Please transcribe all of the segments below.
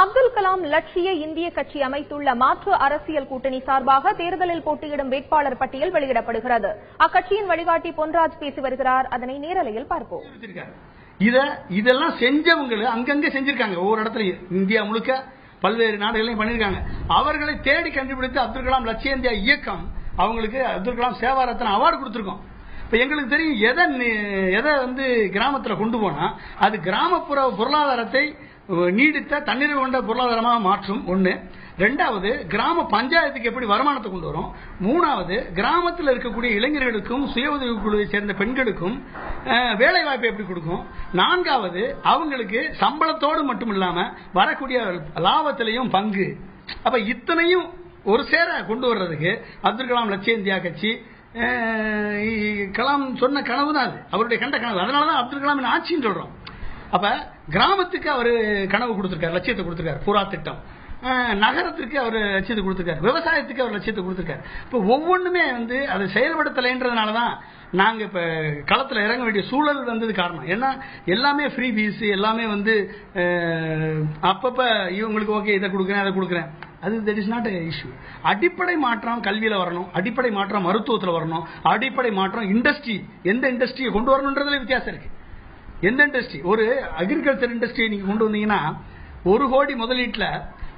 அப்துல் கலாம் லட்சிய இந்திய கட்சி அமைத்துள்ள மாற்று அரசியல் கூட்டணி சார்பாக தேர்தலில் போட்டியிடும் வேட்பாளர் பட்டியல் வெளியிடப்படுகிறது. அக்கட்சியின் வழிகாட்டி பொன்ராஜ் பேசி வருகிறார். அதனை நேரலையில் பார்ப்போம். இதெல்லாம் செஞ்சவங்க அங்கங்க செஞ்சிருக்காங்க. ஒவ்வொரு இடத்துல இந்தியா முழுக்க பல்வேறு நாடுகளையும் பண்ணிருக்காங்க. அவர்களை தேடி கண்டுபிடித்து அப்துல் கலாம் லட்சிய இந்தியா இயக்கம் அவங்களுக்கு அப்துல் கலாம் சேவா ரத்னா அவார்டு கொடுத்திருக்கோம். இப்ப எங்களுக்கு தெரியும் எதை கிராமத்துல கொண்டு போனா அது கிராமப்புற பொருளாதாரத்தை நீடித்த தன்னிறைவு கொண்ட பொருளாதாரமாக மாற்றும். ஒன்று. ரெண்டாவது, கிராம பஞ்சாயத்துக்கு எப்படி வருமானத்தை கொண்டு வரும். மூணாவது, கிராமத்தில் இருக்கக்கூடிய இளைஞர்களுக்கும் சுய உதவி குழுவை சேர்ந்த பெண்களுக்கும் வேலை வாய்ப்பை எப்படி கொடுக்கும். நான்காவது, அவங்களுக்கு சம்பளத்தோடு மட்டும் இல்லாம வரக்கூடிய லாபத்திலையும் பங்கு. அப்ப இத்தனையும் ஒரு சேர கொண்டு வர்றதுக்கு அப்துல் கலாம் லட்சிய இந்தியா கட்சி கலாம் சொன்ன கனவு தான் அது, அவருடைய கண்ட கனவு. அதனாலதான் அப்துல் கலாமின் ஆட்சின்னு சொல்றோம். அப்ப கிராமத்துக்கு அவர் கனவு கொடுத்திருக்காரு, லட்சியத்தை கொடுத்திருக்காரு. புறா திட்டம். நகரத்திற்கு அவர் லட்சியத்தை கொடுத்திருக்காரு, விவசாயத்துக்கு அவர் லட்சியத்தை கொடுத்திருக்காரு. இப்ப ஒவ்வொன்றுமே அதை செயல்படுத்தலைன்றதுனாலதான் நாங்க இப்ப களத்துல இறங்க வேண்டிய சூழல் வந்தது காரணம். ஏன்னா எல்லாமே ஃப்ரீ பீஸ், எல்லாமே அப்பப்ப இவங்களுக்கு ஓகே இதை கொடுக்குறேன் அதை கொடுக்குறேன், அது தட் இஸ் நாட் இஷ்யூ. அடிப்படை மாற்றம் கல்வியில வரணும், அடிப்படை மாற்றம் மருத்துவத்தில் வரணும், அடிப்படை மாற்றம் இண்டஸ்ட்ரி, எந்த இண்டஸ்ட்ரியை கொண்டு வரணும்ன்றதுல வித்தியாசம் இருக்கு. எந்த இண்டஸ்ட்ரி, ஒரு அக்ரிகல்ச்சர் இண்டஸ்ட்ரியை நீங்க கொண்டு வந்தீங்கன்னா 1 கோடி முதலீட்டுல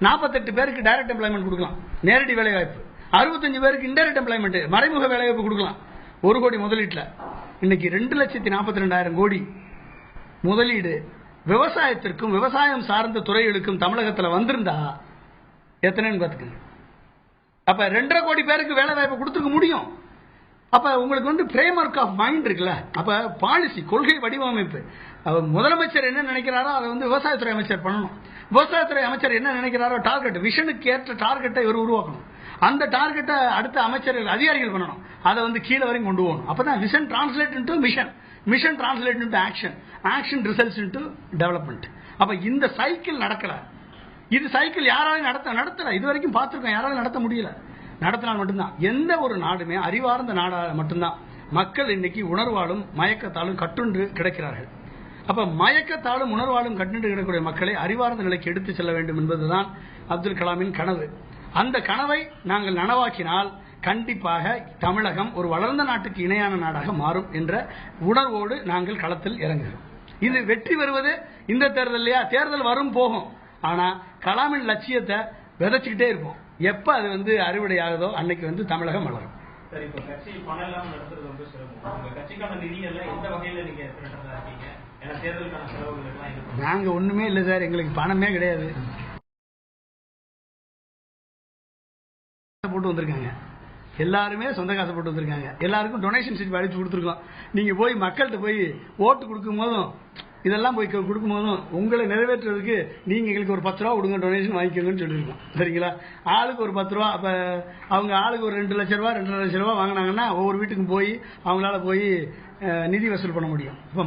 48 பேருக்கு டைரக்ட் எம்ப்ளாய்மெண்ட் கொடுக்கலாம், நேரடி வேலை வாய்ப்பு. 65 பேருக்கு இன்டைரக்ட் எம்ப்ளாய்மெண்ட், மறைமுக வேலை வாய்ப்பு கொடுக்கலாம் 1 கோடி முதலீட்டுல. இன்னைக்கு 2,42,000 கோடி முதலீடு விவசாயத்திற்கும் விவசாயம் சார்ந்த துறைகளுக்கும் தமிழகத்தில் வந்திருந்தா எத்தனைன்னு பாத்துக்கங்க. அப்ப 2.5 கோடி பேருக்கு வேலை வாய்ப்பு கொடுத்துருக்க முடியும். அப்ப உங்களுக்கு பிரேம்வொர்க் ஆஃப் மைண்ட் இருக்குல்ல. அப்ப பாலிசி, கொள்கை வடிவமைப்பு, முதலமைச்சர் என்ன நினைக்கிறாரோ அதை விவசாயத்துறை அமைச்சர் பண்ணணும். விவசாயத்துறை அமைச்சர் என்ன நினைக்கிறாரோ டார்கெட், விஷனுக்கு ஏற்ற டார்கெட்டை இவர் உருவாக்கணும். அந்த டார்கெட்டை அடுத்த அமைச்சர்கள் அதிகாரிகள் பண்ணணும். அதை கீழே வரைக்கும் கொண்டு போகணும். அப்பதான் vision translate into mission, mission translate into action, action results into development. அப்ப இந்த சைக்கிள் நடக்கல. இது சைக்கிள் யாராலையும் நடத்தல. இது வரைக்கும் பார்த்திருக்கோம், யாராலும் நடத்த முடியல. நடத்தினால் மட்டும்தான். எந்த ஒரு நாடுமே அறிவார்ந்த நாடாக மட்டும்தான் மக்கள் இன்னைக்கு உணர்வாலும் மயக்கத்தாலும் கட்டுண்டு கிடக்கிறார்கள். அப்ப மயக்கத்தாலும் உணர்வாலும் கட்டுண்டு கிடக்கூடிய மக்களை அறிவார்ந்த நிலைக்கு எடுத்து செல்ல வேண்டும் என்பதுதான் அப்துல் கலாமின் கனவு. அந்த கனவை நாங்கள் நனவாக்கினால் கண்டிப்பாக தமிழகம் ஒரு வளர்ந்த நாட்டுக்கு இணையான நாடாக மாறும் என்ற உணர்வோடு நாங்கள் களத்தில் இறங்குகிறோம். இது வெற்றி பெறுவது இந்த தேர்தலையா, தேர்தல் வரும் போகும். ஆனா கலாமின் லட்சியத்தை விதைச்சுக்கிட்டே இருப்போம். எப்ப அது அறுவடை ஆகுதோ அன்னைக்கு தமிழகம் வளரும். நாங்க ஒண்ணுமே இல்ல சார், எங்களுக்கு பணமே கிடையாது. போட்டு வந்திருக்காங்க, எல்லாருமே சொந்த காசை போட்டு வந்திருக்காங்க. எல்லாருக்கும் டொனேஷன் சீட் அடிச்சு கொடுத்துருக்கோம். நீங்க போய் மக்கள்கிட்ட போய் ஓட்டு கொடுக்கும் போதும் இதெல்லாம் போய் கொடுக்கும் போதும் உங்களை நிறைவேற்றுறதுக்கு நீங்க எங்களுக்கு ஒரு 10 ரூபா கொடுங்க, டொனேஷன் வாங்கிக்கோங்கன்னு சொல்லியிருக்கோம். சரிங்களா? ஆளுக்கு ஒரு 10 ரூபா. அப்ப அவங்க ஆளுக்கு ஒரு 2 லட்சம் ரூபா 2.5 லட்சம் ரூபா வாங்கினாங்கன்னா ஒவ்வொரு வீட்டுக்கும் போய் அவங்களால போய் நிதி வசூல் பண்ண முடியும். இப்ப